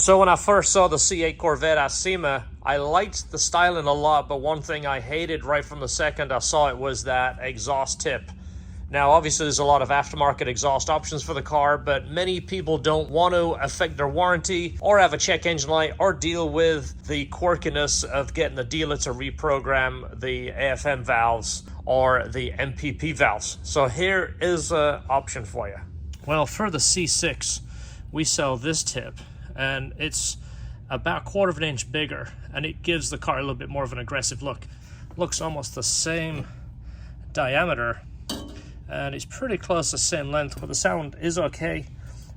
So when I first saw the C8 Corvette at SEMA, I liked the styling a lot, but one thing I hated right from the second I saw it was that exhaust tip. Now, obviously, there's a lot of aftermarket exhaust options for the car, but many people don't want to affect their warranty or have a check engine light or deal with the quirkiness of getting the dealer to reprogram the AFM valves or the MPP valves. So here is an option for you. Well, for the C6, we sell this tip, and it's about 1/4 of an inch bigger, and it gives the car a little bit more of an aggressive look. Looks almost the same diameter, and it's pretty close to the same length, but the sound is okay.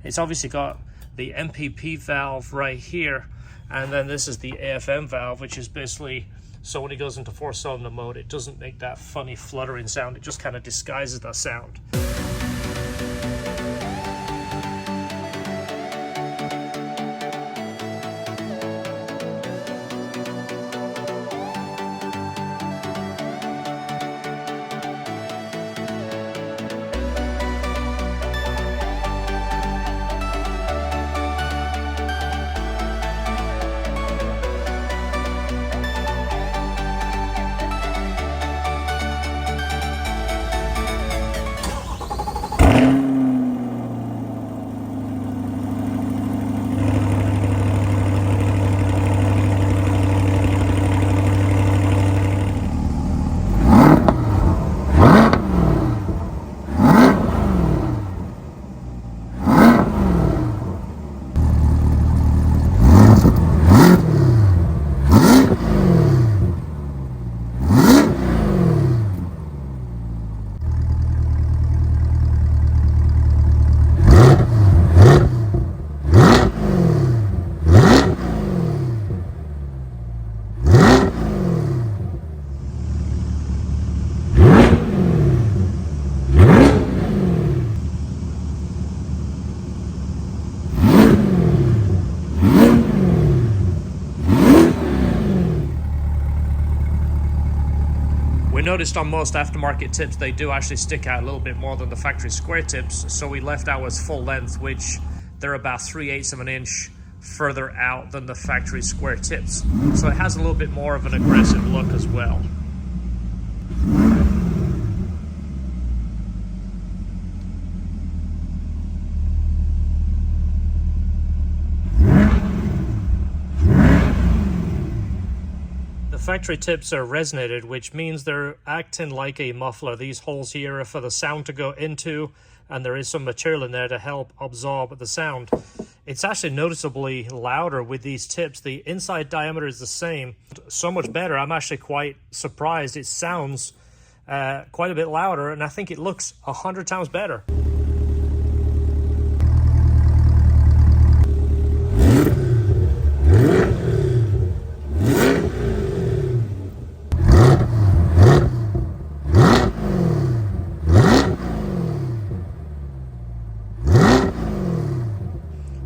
It's obviously got the MPP valve right here, and then this is the AFM valve, which is basically so when it goes into 4-cylinder mode, it doesn't make that funny fluttering sound. It just kind of disguises that sound. Noticed on most aftermarket tips they do actually stick out a little bit more than the factory square tips, so we left ours full length, which they're about 3/8 of an inch further out than the factory square tips, so it has a little bit more of an aggressive look as well. Factory tips are resonated, which means they're acting like a muffler. These holes here are for the sound to go into, and there is some material in there to help absorb the sound. It's actually noticeably louder with these tips. The inside diameter is the same, so much better. I'm actually quite surprised. It sounds quite a bit louder, and I think it looks 100 times better.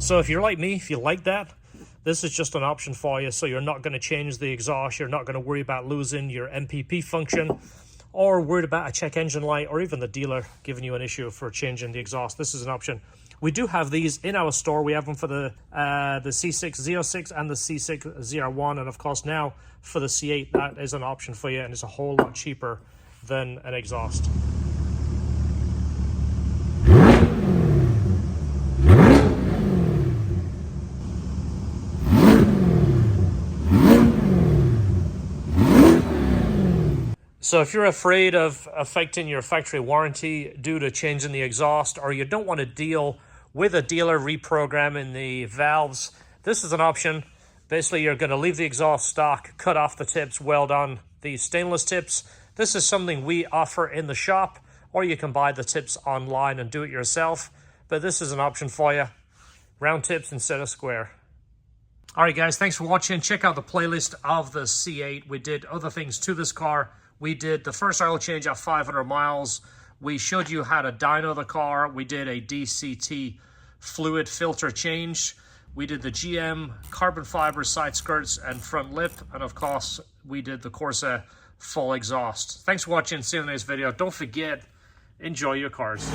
So if you're like me, if you like that, this is just an option for you. So you're not going to change the exhaust. You're not going to worry about losing your MPP function or worried about a check engine light or even the dealer giving you an issue for changing the exhaust. This is an option. We do have these in our store. We have them for the C606 and the C601. And of course now for the C8, that is an option for you, and it's a whole lot cheaper than an exhaust. So if you're afraid of affecting your factory warranty due to changing the exhaust, or you don't want to deal with a dealer reprogramming the valves, this is an option. Basically, you're going to leave the exhaust stock, cut off the tips, weld on these stainless tips. This is something we offer in the shop, or you can buy the tips online and do it yourself. But this is an option for you. Round tips instead of square. All right, guys, thanks for watching. Check out the playlist of the C8. We did other things to this car. We did the first oil change at 500 miles. We showed you how to dyno the car. We did a DCT fluid filter change. We did the GM carbon fiber side skirts and front lip. And of course, we did the Corsa full exhaust. Thanks for watching. See you in the next video. Don't forget, enjoy your cars.